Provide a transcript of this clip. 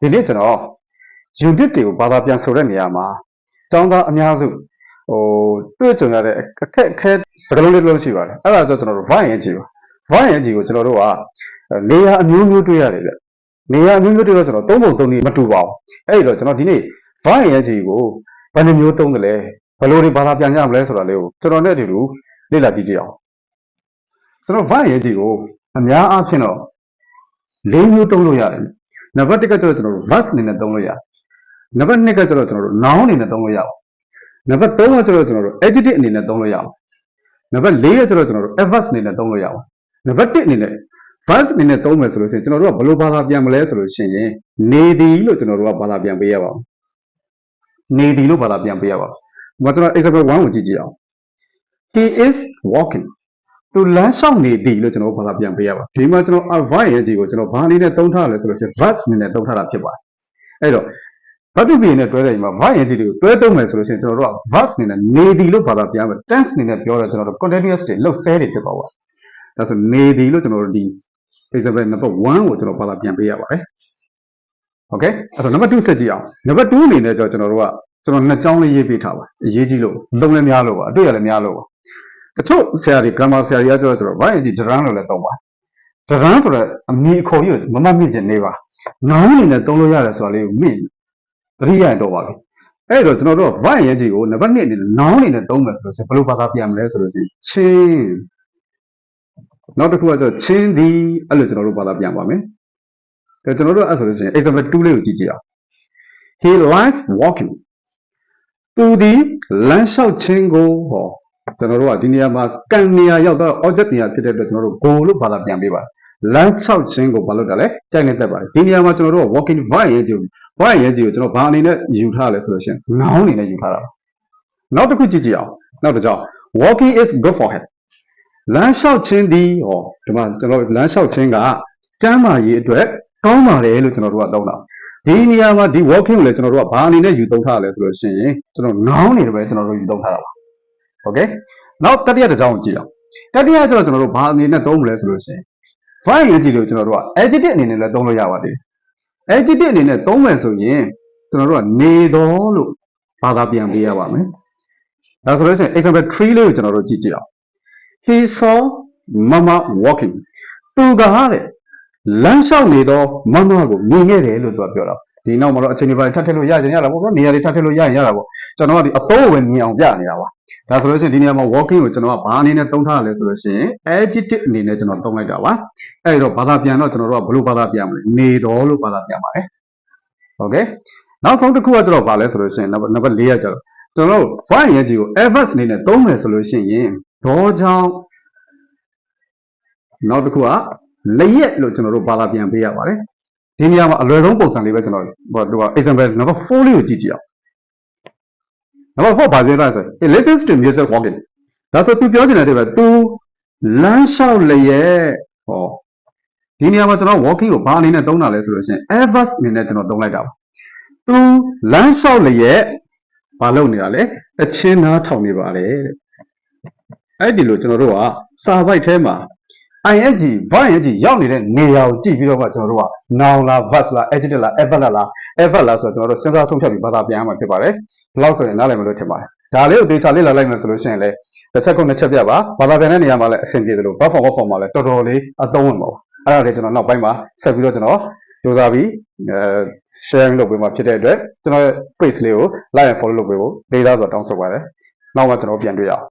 ဒီနေ့ကျွန်တော် unit တွေကိုဘာသာပြန်ဆိုတဲ့နေရာမှာကျောင်းသားအများစုတွေ့ကြုံရတဲ့အခက်အခဲစကားလုံးလေးလုံးရှိပါတယ်အဲ့ဒါကြောင့်ကျွန်တော်တို့ VING ပါ VING ကိုကျွန်တော်တို့ကနေရာအမျိုးမျိုးတွေ့ရတယ်ဗျနေရာအမျိုးမျိုးတွေ့တော့ကျွန်တော်သုံးပုံသုံးနည်းမတူပါဘူးအဲ့တော့ကျွန်တော်ဒီနေ့ VING ကိုဘယ်နှမျိုးသုံးတယ်လဲဘယ်လိုတွေဘာသာပြန်ကြမလဲဆိုတာလေးကိုကျွန်တော်နဲ့အတူတူလေ့လာကြည့်ကြအောင်ကျွန်တော် VING ကိုအများအားဖြင့်တော့၄မျိုးသုံးလို့ရတယ်နံပါတ်1ကကျွန်တော်တို့ verb အနေနဲ့သုံးလို့ရတယ်နံပါတ်2ကကျွန်တော်တို့ noun အနေနဲ့သုံးလို့ရအောင်နံပါတ်3ကကျွန်တော်တို့ adjective အနေနဲ့သုံးလို့ရအောင်နံပါတ်4ကကျွန်တော်တို့ adverb အနေနဲ့သုံးလို့ရအောင်နံပါတ်1အနေနဲ့ verb အနေနဲ့သုံးမယ်ဆိုလို့ရှိရင်ကျွန်တော်တို့ကဘယ်လိုဘာသာပြန်မလဲဆိုလို့ရှိရင်နေသည်လို့ကျွန်တော်တို့ကဘာသာပြန်ပေးရပါအောင်နေသည်လို့ဘာသာပြန်ပေးရပါအောင်ဒီမှာကျွန်တော် example 1ကိုကြည့်ကြည့်အောင် he is walking သူလမ်းလျှောက်နေသည်လို့ကျွန်တော်ဘာသာပြန်ပေးရပါဒီမှာကျွန်တော် VING ကိုကျွန်တော်ဘာအနေနဲ့သုံးထားလဲဆိုလို့ရှိရင် verb အနေနဲ့သုံးထားတာဖြစ်ပါတယ်အဲ့တော့ verb to be နဲ့တွဲတဲ့ဒီမှာ VING တွေကိုတွဲသုံးမယ်ဆိုလို့ရှိရင်ကျွန်တော်တို့က verb အနေနဲ့နေသည်လို့ဘာသာပြန်မယ် tense အနေနဲ့ပြောတော့ကျွန်တော်တို့ continuous တွေလှုပ်ဆဲတွေဖြစ်ပါဘူးဒါဆိုနေသည်လို့ကျွန်တော်တို့ဒီ example number 1ကိုကျွန်တော်ဘာသာပြန်ပေးရပါတယ် okay အဲ့တော့ number 2ဆက်ကြည့်အောင် number 2အနေနဲ့ကျွန်တော်တို့ကကျွန်တော်နှစ်ကြောင်းလေးရေးပေးထားပါအရေးကြီးလို့သုံးလည်းများလို့ပါအတွေ့ရလည်းများလို့ပါတချို့ဆရာတွေ grammar ဆရာတွေကကျွန်တော် VING ဒရန်းလို့လည်းသုံးပါဒရန်းဆိုတော့အမည်အခေါ်ကြီးမမှတ်မိချင်နေပါနောင်းအနေနဲ့သုံးလို့ရတယ်ဆိုတာလေးကိုမိသတိရရင်တော့ပါပြီအဲ့တော့ကျွန်တော်တို့ VING ကိုနံပါတ်2အနေနဲ့နောင်းအနေနဲ့သုံးမယ်ဆိုလို့ရှိရင်ဘယ်လိုဘာသာပြန်မလဲဆိုလို့ရှိရင်ချင်းနောက်တစ်ခုကကျတော့ချင်းဒီအဲ့လိုကျွန်တော်တို့ဘာသာပြန်ပါမယ်ဒါကျွန်တော်တို့အဲ့ဆိုလို့ရှိရင် example 2လေးကိုကြည့်ကြည့်အောင် he likes walking သူဒီလမ်းလျှောက်ခြင်းကိုဟောကျွန်တော်တို့ကဒီနေရာမှာကံနေရာရောက်တော့ object နေရာဖြစ်တဲ့အတွက်ကျွန်တော်တို့ go လို့ဘာသာပြန်ပေးပါတယ်လမ်းလျှောက်ခြင်းကိုဘာလို့တာလဲကြိုက်နေတတ်ပါတယ်ဒီနေရာမှာကျွန်တော်တို့က walking VING ကိုကျွန်တော်ဘာအနေနဲ့ယူထားလဲဆိုလို့ရှိရင် noun အနေနဲ့ယူထားတာပါနောက်တစ်ခုကြည့်ကြည့်အောင်နောက်တစ်ကြောင်း walking is good for him လမ်းလျှောက်ခြင်းဒီဟောဒီမှာကျွန်တော်လမ်းလျှောက်ခြင်းကကျန်းမာရေးအတွက်ကောင်းပါတယ်လို့ကျွန်တော်တို့ကသုံးတာဒီနေရာမှာဒီ walking ကိုလည်းကျွန်တော်တို့ကဘာအနေနဲ့ယူသုံးထားလဲဆိုလို့ရှိရင်ကျွန်တော် noun အနေနဲ့ပဲကျွန်တော်တို့ယူသုံးထားတာပါ okay နောက်တတိယတစ်ကြောင်းကိုကြည့်အောင်တတိယကျတော့ကျွန်တော်တို့ဘာအနေနဲ့သုံးမလဲဆိုလို့ရှိရင် VING ကိုကျွန်တော်တို့က adjective အနေနဲ့လည်းသုံးလို့ရပါတယ် adjective အနေနဲ့သုံးမယ်ဆိုရင်ကျွန်တော်တို့ကနေတော်လို့ဘာသာပြန်ပေးရပါမယ်ဒါဆိုလို့ရှိရင် example 3လေးကိုကျွန်တော်တို့ကြည့်ကြည့်အောင် he saw mama walking သူကတဲ့လမ်းလျှောက်နေတော့မမကိုမြင်ခဲ့တယ်လို့သူကပြောတာဒီနောက်မှာတော့အချိန်တွေပါထပ်ထည့်လို့ရကြရတာပေါ့နော်နေရာတွေထပ်ထည့်လို့ရရင်ရတာပေါ့ကျွန်တော်ကဒီအတော့ဝင်မြင်အောင်ပြနေတာပါဒါဆိုလို့ရှိရင်ဒီနေရာမှာ walking ကိုကျွန်တော်ကဘာအနေနဲ့သုံးထားရလဲဆိုလို့ရှိရင် adjective အနေနဲ့ကျွန်တော်သုံးလိုက်တာပါအဲ့တော့ဘာသာပြန်တော့ကျွန်တော်တို့ကဘယ်လိုဘာသာပြန်မလဲနေတော်လို့ဘာသာပြန်ပါတယ် okay နောက်ဆုံးတစ်ခုကကျွန်တော်ဗာလဲဆိုလို့ရှိရင်နံပါတ်4ကကျတော့ကျွန်တော်တို့ VING ကို adverb အနေနဲ့သုံးမယ်ဆိုလို့ရှိရင်ဒေါ်ကြောင့်နောက်တစ်ခုကလျက်လို့ကျွန်တော်တို့ဘာသာပြန်ပေးရပါတယ်ဒီနေရာမှာအလွယ်ဆုံးပုံစံလေးပဲကျွန်တော်တို့က example number 4လေးကိုကြည့်ကြည့်အောင် number 4ဘာပြောလဲဆို it listens to music walking ဒါဆိုသူပြောချင်တဲ့တဲ့သူလမ်းလျှောက်လျက်ဟောဒီနေရာမှာကျွန်တော် walking ကိုဘာအနေနဲ့သုံးတာလဲဆိုလို့ရှိရင် adverb အနေနဲ့ကျွန်တော်သုံးလိုက်တာပါသူလမ်းလျှောက်လျက်ဘာလုပ်နေတာလဲအချင်းနားထောင်နေပါလေတဲ့အဲ့ဒီလိုကျွန်တော်တို့ကစာပိုက်ထဲမှာ ING VING ရောက်နေတဲ့နေရာကိုကြည့်ပြီးတော့မှကျွန်တော်တို့က noun လား verb လား adjective လား adverb လားဆိုတော့ကျွန်တော်တို့စဉ်းစားဆုံးဖြတ်ပြီးဘာသာပြန်ရမှာဖြစ်ပါတယ်ဘယ်လောက်ဆိုရင်နားလည်မလို့ထင်ပါတယ်ဒါလေးကိုသေချာလေ့လာလိုက်မယ်ဆိုလို့ရှိရင်လည်းတစ်ချက်ခုနှစ်ချက်ပြပါဘာသာပြန်တဲ့နေရာမှာလည်းအဆင်ပြေသလို verb form မှာလည်းတော်တော်လေးအသုံးဝင်ပါဘူးအဲ့ဒါလေးကျွန်တော်နောက်ပိုင်းမှာဆက်ပြီးတော့ကျွန်တော်ကြိုးစားပြီးsharing လုပ်ပေးမှာဖြစ်တဲ့အတွက်ကျွန်တော်ရဲ့ page လေးကို like and follow လုပ်ပေးဖို့ဒေတာဆိုတောင်းဆိုပါတယ်နောက်မှကျွန်တော်ပြန်တွေ့ရအောင်